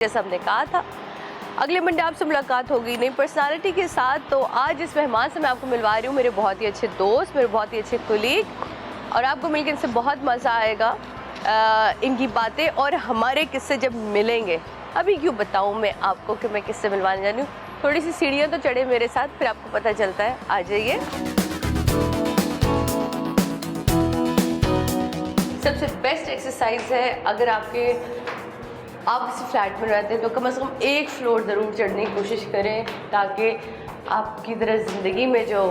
जैसा हमने कहा था अगले मंडे आपसे मुलाकात होगी नई पर्सनालिटी के साथ। तो आज इस मेहमान से मैं आपको मिलवा रही हूँ मेरे बहुत ही अच्छे दोस्त, मेरे बहुत ही अच्छे कुलीग, और आपको मिलकर इनसे बहुत मज़ा आएगा। इनकी बातें और हमारे किस्से जब मिलेंगे, अभी क्यों बताऊँ मैं आपको कि मैं किससे मिलवाने जा रही हूँ। थोड़ी सी सीढ़ियाँ तो चढ़े मेरे साथ, फिर आपको पता चलता है। आ जाइए। सबसे बेस्ट एक्सरसाइज है, अगर आप किसी फ्लैट में रहते हैं तो कम से कम एक फ्लोर ज़रूर चढ़ने की कोशिश करें, ताकि आपकी तरह ज़िंदगी में जो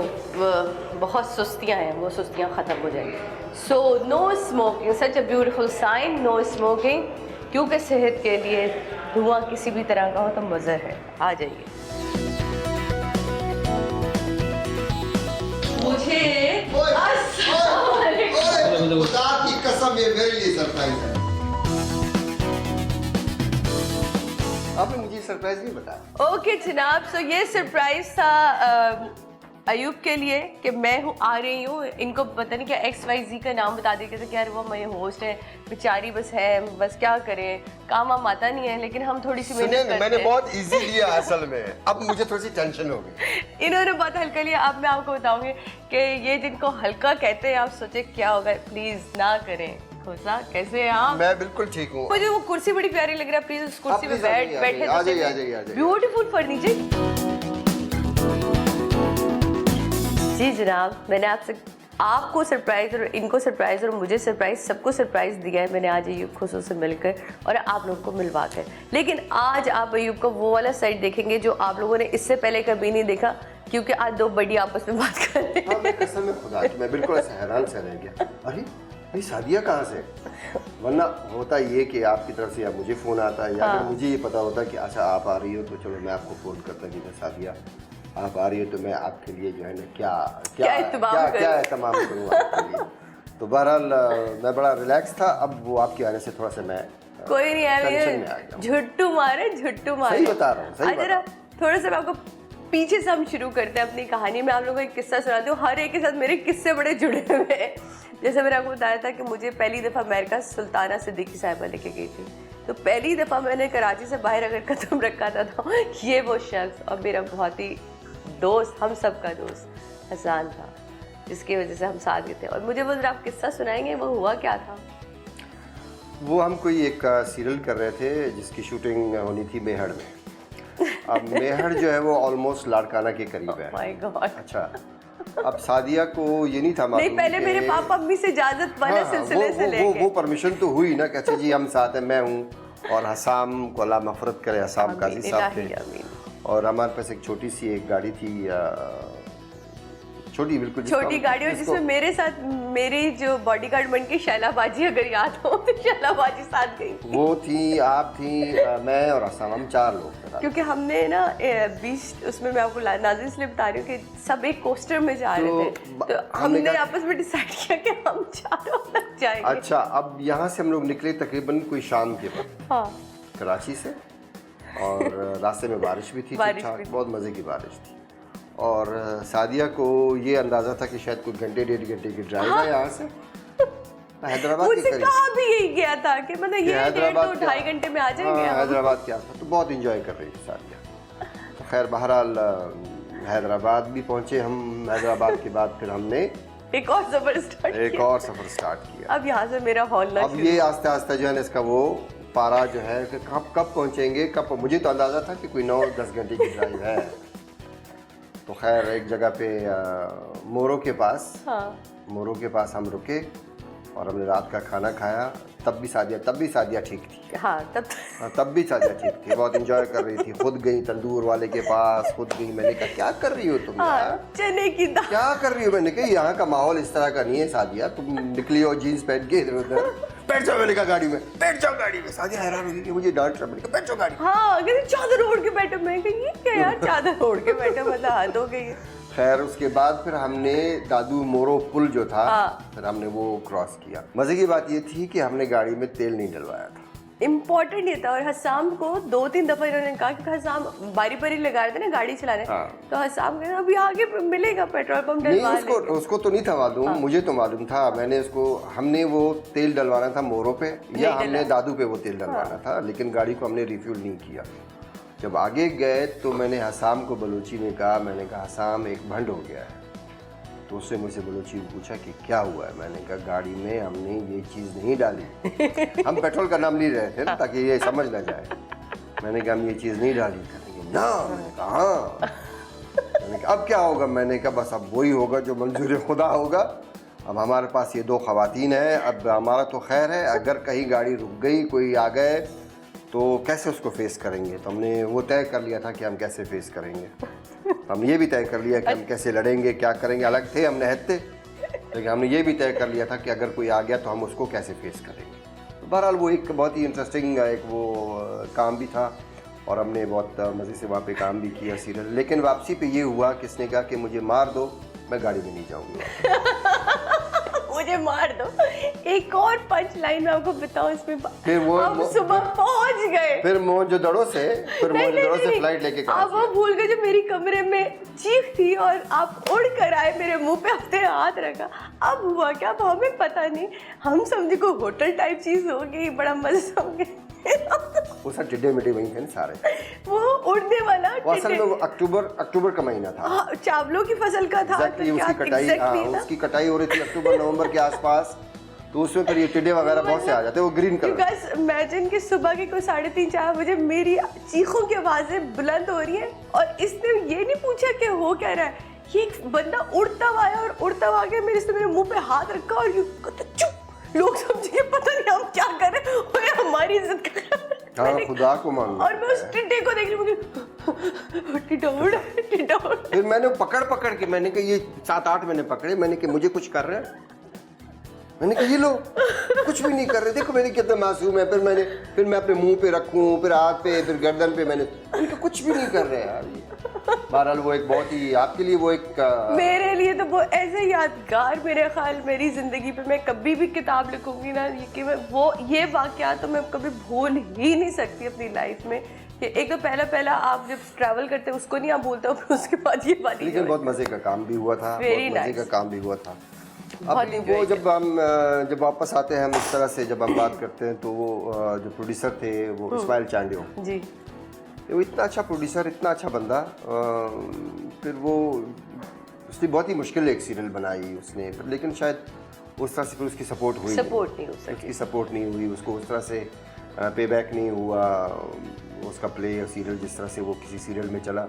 बहुत सुस्तियाँ हैं वो सुस्तियाँ ख़त्म हो जाएंगी। So no smoking, such a beautiful sign, no smoking, क्योंकि सेहत के लिए धुआं किसी भी तरह का हो तो मज़र है। आ जाइए। मुझे खुदा की कसम ये मेरे लिए सरप्राइज है। आपने मुझे सरप्राइज नहीं बताया। ओके जनाब, सो ये सरप्राइज था अयूब के लिए कि मैं आ रही हूँ। इनको पता नहीं क्या XYZ का नाम बता दिया कि यार वो मेरे होस्ट है, बेचारी बस है, बस क्या करें, काम वाम आता नहीं है, लेकिन हम थोड़ी सी मेहनत करते हैं। मैंने बहुत इजी लिया असल में, अब मुझे थोड़ी सी टेंशन हो गई। इन्होंने बहुत हल्का लिया। अब मैं आपको बताऊंगी कि ये जिनको हल्का कहते हैं आप सोचे क्या होगा। प्लीज ना करें। खोसा कैसे हैं आप? मैं बिल्कुल ठीक हूँ। मुझे वो कुर्सी बड़ी प्यारी लग रहा है, प्लीज उस कुर्सी पे बैठे। आ जाइए। Beautiful furniture. जी जनाब, मैंने आपको सरप्राइज और इनको सरप्राइज और मुझे सरप्राइज, सबको सरप्राइज दिया है मैंने आज अयूब खुशू से मिलकर और आप लोगों को मिलवा कर। लेकिन आज आप अयूब का वो वाला साइड देखेंगे जो आप लोगों ने इससे पहले कभी नहीं देखा, क्योंकि आज दो बड़ी आपस में बात कर रहे हैं। मैं कसम में खुदा की मैं बिल्कुल ऐसा हैरान सा रह गया। अरे भाई सादिया कहाँ से? वरना होता ये कि आपकी तरफ से या मुझे फ़ोन आता है या अगर मुझे ये पता होता कि अच्छा आप आ रही हो तो चलो मैं आपको फ़ोन करता कि मैं सादिया आप आ रही हो तो मैं आपके लिए जो है ना क्या एहतमाम करूँ आपके लिए। तो बहरहाल मैं बड़ा रिलैक्स था। अब वो आपके आने से थोड़ा सा मैं कोई नहीं है, झुट्टू मारे सही बता रहा हूँ। थोड़ा सा मैं आपको पीछे से हम शुरू करते हैं अपनी कहानी में। आप लोगों को एक किस्सा सुनाती हूँ। हर एक के साथ मेरे किस्से बड़े जुड़े हुए हैं। जैसे मैंने आपको बताया था कि मुझे पहली दफ़ा अमेरिका सुल्ताना सिद्दीकी साहिबा लेके गई थी, तो पहली दफ़ा मैंने कराची से बाहर अगर कदम रखा था तो ये वो शख्स और मेरा बहुत ही दोस्त, हम सब का दोस्त हसन था, जिसकी वजह से हम साथ गए थे। और मुझे वो जरा आप किस्सा सुनाएंगे, वो हुआ क्या था? वो हम कोई एक सीरियल कर रहे थे जिसकी शूटिंग होनी थी मेहड़ में। अब मेहड़ जो है वो ऑलमोस्ट लाड़काना के करीब है। My God. अच्छा, अब सादिया को ये नहीं था मालूम। नहीं, पहले मेरे पापा मम्मी से इजाजत वाले सिलसिले से लेके वो परमिशन तो हुई ना कि अच्छा जी हम साथ हैं, मैं हूँ और हसाम को अल्लाह मफरत करे, हसाम काजी साहब थे, और हमारे पास एक छोटी सी एक गाड़ी थी, बिल्कुल छोटी गाड़ी, और जिसमें मेरे साथ मेरी जो बॉडीगार्ड बन के शैलाबाजी, अगर याद हो तो शैलाबाजी साथ गई। वो थी, आप थी, मैं और असम, हम 4 लोग। क्योंकि हमने ना 20 उसमें मैं आपको नाज़िर इसलिए बता रही हूँ कि सब एक कोस्टर में जा रहे थे, तो हमने आपस में डिसाइड किया कि हम चारों लग जाएंगे। अच्छा, अब यहाँ से हम लोग निकले तकरीबन कोई शाम के वक्त कराची से, और रास्ते में बारिश भी थी, बहुत मज़े की बारिश थी। और सादिया को ये अंदाज़ा था कि शायद कुछ घंटे 1.5 घंटे की ड्राइव है यहाँ से हैदराबाद के करीब। भी यही गया था कि मतलब ये 1.5 घंटे में आ जाएंगे हैदराबाद के आसपास। तो बहुत इंजॉय कर रही थी सादिया। तो खैर बहरहाल हैदराबाद भी पहुँचे हम। हैदराबाद के बाद फिर हमने एक और सफ़र स्टार्ट किया। अब यहाँ से मेरा हॉल अब ये आस्ते आस्ते जो है ना इसका वो पारा जो है कि कब पहुँचेंगे, कब। मुझे तो अंदाज़ा था कि कोई 9-10 घंटे की ड्राइव है। तो खैर एक जगह पे मोरो के पास हम रुके और हमने रात का खाना खाया। तब भी सादिया ठीक थी। तब भी सादिया ठीक थी, बहुत इंजॉय कर रही थी। खुद गई तंदूर वाले के पास, खुद गई। मैंने कहा क्या कर रही हो तुम? चने की दाल क्या कर रही हो? मैंने कहा यहाँ का माहौल इस तरह का नहीं है सादिया, तुम निकली हो जीन्स पहन के इधर। बैठ जाओ, मैंने कहा गाड़ी में बैठ जाओ। गाड़ी में सादिया हैरान हो गई कि मुझे डांट रहा। मैंने कहा बैठ जाओ गाड़ी। चादर ओढ़ के बैठो। मैं कही ये क्या यार, चादर ओढ़ के बैठो, मतलब हद हो गई है। खैर उसके बाद फिर हमने दादू मोरो पुल जो था फिर हमने वो क्रॉस किया। मजे की बात ये थी कि हमने गाड़ी में तेल नहीं डलवाया था। इम्पोर्टेंट ये था। और हसाम को 2-3 दफा इन्होंने कहा, क्योंकि हसाम बारी बारी लगा रहे थे ना गाड़ी चलाने, तो हसाम कहते अभी आगे मिलेगा पेट्रोल पंप नहीं, डलवा लेंगे। उसको तो नहीं था मालूम, मुझे तो मालूम था। मैंने उसको, हमने वो तेल डलवाना था मोरों पे या हमने दादू पे वो तेल डलवाना था, लेकिन गाड़ी को हमने रिफ्यूल नहीं किया। जब आगे गए तो मैंने हसाम को बलूची में कहा, मैंने कहा हसाम एक भंड हो गया है। तो उससे मुझसे बलूची में पूछा कि क्या हुआ है। मैंने कहा गाड़ी में हमने ये चीज़ नहीं डाली। हम पेट्रोल का नाम ले रहे थे ना ताकि ये समझ ना जाए। मैंने कहा हम ये चीज़ नहीं डाली। कहेंगे ना। मैंने कहा हाँ। मैंने कहा अब क्या होगा। मैंने कहा बस अब वही होगा जो मंजूर खुदा होगा। अब हमारे पास ये 2 खवातीन हैं, अब हमारा तो खैर है, अगर कहीं गाड़ी रुक गई, कोई आ गए तो कैसे उसको फेस करेंगे। तो हमने वो तय कर लिया था कि हम कैसे फेस करेंगे। हम ये भी तय कर लिया कि हम कैसे लड़ेंगे, क्या करेंगे। अलग थे, हम नहत थे, लेकिन हमने ये भी तय कर लिया था कि अगर कोई आ गया तो हम उसको कैसे फेस करेंगे। तो बहरहाल वो एक बहुत ही इंटरेस्टिंग एक वो काम भी था और हमने बहुत मज़े से वहाँ पे काम भी किया सीरियल। लेकिन वापसी पे ये हुआ कि इसने कहा कि मुझे मार दो, मैं गाड़ी में नहीं जाऊँगा। मुझे मार दो। एक और पंच लाइन में आपको बताऊं इसमें। फिर वो हम सुबह पहुंच गए। फिर मोहनजोदड़ो से फ्लाइट लेके आप वो भूल गए जो मेरी कमरे में चीख थी और आप उड़ कर आए, मेरे मुंह पे अपने हाथ रखा। अब हुआ क्या, अब हमें पता नहीं। हम समझे कोई होटल टाइप चीज होगी, बड़ा मजा हो गया। वो सब टिड्डे मिट्टे वहीं थे ना सारे। वो उड़ने वाला असल में वो अक्टूबर का महीना था। चावलों की फसल का था। तो उसकी कटाई, उसकी कटाई हो रही थी अक्टूबर-नवंबर के आसपास। तो उसमें फिर ये टिड्डे वगैरह बहुत से आ जाते हैं, वो ग्रीन कलर। बस इमेजिन कि सुबह के कोई 3:30-4 बजे मेरी चीखों की आवाजें बुलंद हो रही है और इसने ये नहीं पूछा कि हो क्या रहा है। ये एक बंदा उड़ता हुआ आया और उड़ता हुआ गया, मेरे मुंह पे हाथ रखा और यूं चुप। लोग समझे पता नहीं हम क्या कर रहे हैं और हमारी इज्जत कर रहे हैं। हाँ, खुदा को मालूम। और मैं उस टिड्डे को देख रही हूँ, टिड्डा उड़। फिर मैंने पकड़ के, मैंने कहा ये 7-8 मैंने पकड़े। मैंने कहा मुझे कुछ कर रहे हैं। मैंने कहा ये लो, कुछ भी नहीं कर रहे, देखो मेरी कितना मासूम है। फिर मैं अपने मुंह पे रखूं, फिर हाथ पे, फिर गर्दन पे। मैंने कुछ भी नहीं कर रहे यार। बहरहाल वो एक बहुत ही आपके लिए वो एक मेरे लिए तो वो ऐसे यादगार, मेरे ख्याल मेरी ज़िंदगी पे मैं कभी भी किताब लिखूंगी ना कि मैं ये वाक़यात तो मैं कभी भूल ही नहीं सकती अपनी लाइफ में। कि एक तो पहला आप जब ट्रैवल करते हो उसको नहीं आप भूलते हो, फिर उसके बाद ये बात। लेकिन बहुत मज़े का काम भी हुआ था, बहुत मज़े का काम भी हुआ था। अब वो जब वापस आते हैं हम इस तरह से जब हम बात करते हैं तो वो जो प्रोड्यूसर थे वो इस्माइल चांडियो जी, वो इतना अच्छा प्रोड्यूसर, इतना अच्छा बंदा। फिर वो उसने बहुत ही मुश्किल एक सीरियल बनाई उसने, लेकिन शायद उस तरह से फिर उसकी सपोर्ट नहीं हो सकी, उसकी सपोर्ट नहीं हुई, उसको उस तरह से पे बैक नहीं हुआ उसका प्ले या सीरियल जिस तरह से वो किसी सीरियल में चला।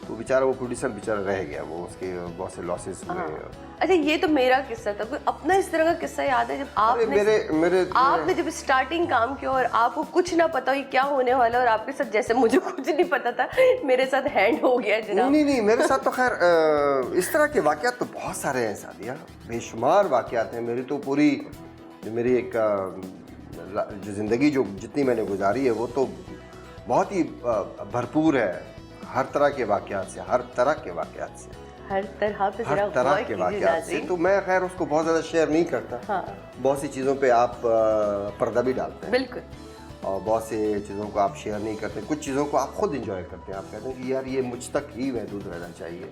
तो बेचारा वो प्रोड्यूसर बेचारा रह गया, वो उसके बहुत से लॉसेस हुए। अच्छा, ये तो मेरा किस्सा था। कोई अपना इस तरह का किस्सा याद है जब आपने जब स्टार्टिंग काम किया और आपको कुछ ना पता हो क्या होने वाला और आपके साथ, जैसे मुझे कुछ नहीं पता था, मेरे साथ हैंड हो गया जनाब? नहीं, मेरे साथ तो खैर इस तरह के वाक़यात तो बहुत सारे हैं सादिया, बेशुमार वाक़यात हैं। मेरी तो पूरी मेरी एक जो ज़िंदगी जो जितनी मैंने गुजारी है वो तो बहुत ही भरपूर है, हर तरह के वाक़यात से, हर तरह के वाक़यात से। तो मैं खैर उसको बहुत ज़्यादा शेयर नहीं करता। हाँ। बहुत सी चीज़ों पे आप पर्दा भी डालते हैं, बिल्कुल, और बहुत सी चीज़ों को आप शेयर नहीं करते। कुछ चीज़ों को आप खुद इंजॉय करते हैं, आप कहते हैं कि यार ये मुझ तक ही महदूद रहना चाहिए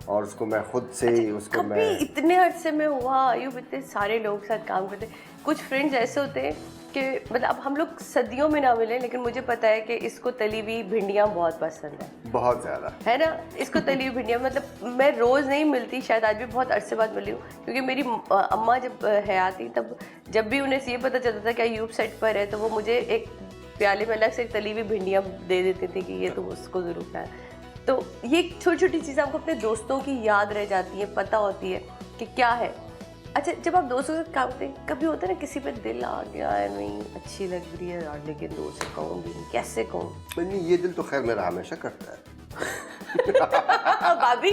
और उसको मैं खुद से ही उसको मैं इतने अरसे में हुआ आयुब, इतने सारे लोग साथ काम करते। कुछ फ्रेंड्स ऐसे होते हैं कि मतलब अब हम लोग सदियों में ना मिले, लेकिन मुझे पता है कि इसको तली हुई भिंडियाँ बहुत पसंद है, बहुत ज़्यादा, है ना। इसको तली हुई भिंडियाँ, मतलब मैं रोज़ नहीं मिलती, शायद आज भी बहुत अरसे बाद मिली हूँ, क्योंकि मेरी अम्मा जब हयात थी तब जब भी उन्हें ये पता चलता था कि अयूब सेट पर है तो वो मुझे एक प्याले में अलग से तली हुई भिंडियाँ दे देती थी कि ये तो उसको ज़रूर खाए। तो ये छोटी छोटी चीज़ें आपको अपने दोस्तों की याद रह जाती है, पता होती है कि क्या है। अच्छा, जब आप दोस्तों के साथ काम करते हैं, कभी होता है ना किसी पे दिल आ गया है, नहीं अच्छी लग रही है यार, लेकिन दोस्त से कहूँगी कैसे कहूँ? नहीं, ये दिल तो खैर मेरा हमेशा करता है। भाभी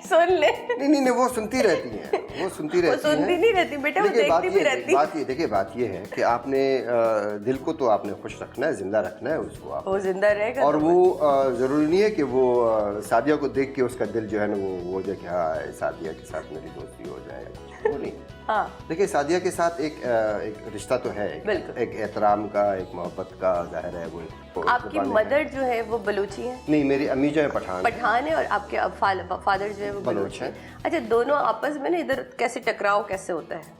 सुन ले। नहीं, वो सुनती रहती हैं, वो सुनती नहीं रहती बेटा, वो देखती भी रहती। बात ये है कि आपने दिल को तो आपने खुश रखना है, जिंदा रखना है उसको, आप वो जिंदा रहेगा। और वो जरूरी नहीं है कि वो सादिया को देख के उसका दिल जो है ना वो जाए कि हाँ सादिया के साथ मेरी दोस्ती हो जाए, वो नहीं। हाँ देखिए सादिया के साथ एक रिश्ता तो है, बिल्कुल। एक एहतराम का, एक मोहब्बत का जाहिर है। वो आपकी मदर जो है वो बलूची है? नहीं, मेरी अम्मी जो है पठान है और आपके फादर जो है वो बलूच है। अच्छा, दोनों आपस में ना इधर कैसे टकराव कैसे होता है?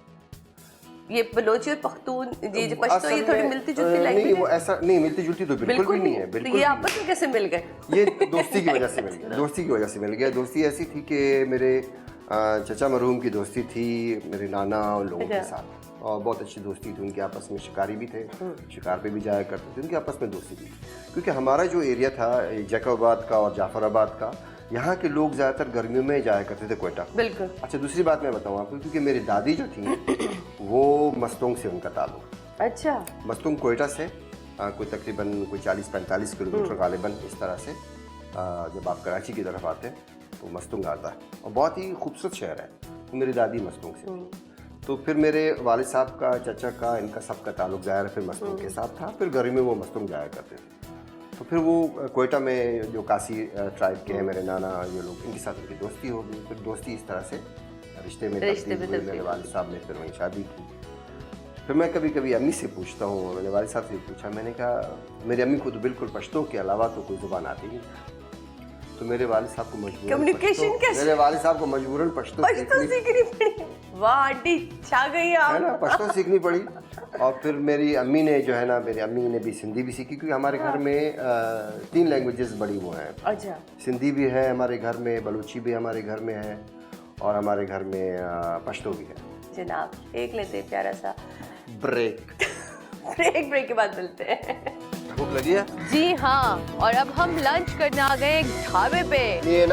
ये बलोची और पख्तून जी पश्तो ये थोड़ी मिलती जुलती लैंग्वेज नहीं, वो ऐसा नहीं, मिलती जुलती तो बिल्कुल भी नहीं है। तो ये आपस में कैसे मिल गए? ये दोस्ती की वजह से मिल गया, दोस्ती की वजह से मिल गया। दोस्ती ऐसी थी कि मेरे चचा मरहूम की दोस्ती थी मेरे नाना और लोगों के साथ, और बहुत अच्छी दोस्ती थी उनके आपस में। शिकारी भी थे, शिकार पे भी जाया करते थे, उनके आपस में दोस्ती थी। क्योंकि हमारा जो एरिया था जैकबाबाद का और जाफराबाद का, यहाँ के लोग ज़्यादातर गर्मियों में जाया करते थे क्वेटा। बिल्कुल। अच्छा, दूसरी बात मैं बताऊँ आपको, क्योंकि मेरी दादी जो थी वो मस्तोंग से उनका ताल्लुक। अच्छा। मस्तूंग कोयटा से कोई तकरीबन कोई 40-45 किलोमीटर गालिबन इस तरह से। जब आप कराची की तरफ आते हैं तो मस्तूंग आता है, और बहुत ही खूबसूरत शहर है। तो मेरी दादी मस्तूंग से थी, तो फिर मेरे वालिद साहब का, चचा का, इनका सबका ताल्लुक ज़ाहिर फिर मस्तूंग के साथ था। फिर गर्मी में वो मस्तूंग जाया करते थे। तो फिर वो कोयटा में जो कासी ट्राइब के हैं मेरे नाना, ये लोग, इनके साथ उनकी दोस्ती हो गई। फिर दोस्ती इस तरह से रिश्ते में तब्दील हुई। मेरे वालिद साहब ने फिर वहीं शादी की। फिर मैं कभी कभी अम्मी से पूछता हूँ, मैंने वालिद साहब से पूछा, मैंने कहा मेरी अम्मी को तो बिल्कुल पश्तो के अलावा तो कोई ज़ुबान आती नहीं। तो मेरे वालिद साहब को कम्युनिकेशन कैसे? मेरे वालिद साहब को मजबूरन पश्तो सीखनी पड़ी। वाह आंटी छा गई आप, है ना, पश्तो सीखनी पड़ी। और फिर मेरी अम्मी ने जो है ना, मेरी अम्मी ने भी सिंधी भी सीखी, क्योंकि हमारे घर में 3 लैंग्वेजेस बड़ी वो हैं। अच्छा। सिंधी भी है हमारे घर में, बलूची भी हमारे घर में है, और हमारे घर में पश्तो भी है। जनाब एक लेते हैं प्यारा सा ब्रेक। ब्रेक के बाद मिलते हैं। भूख लगी है? जी हाँ, और अब हम लंच करने आ गए एक ढाबे पे। ये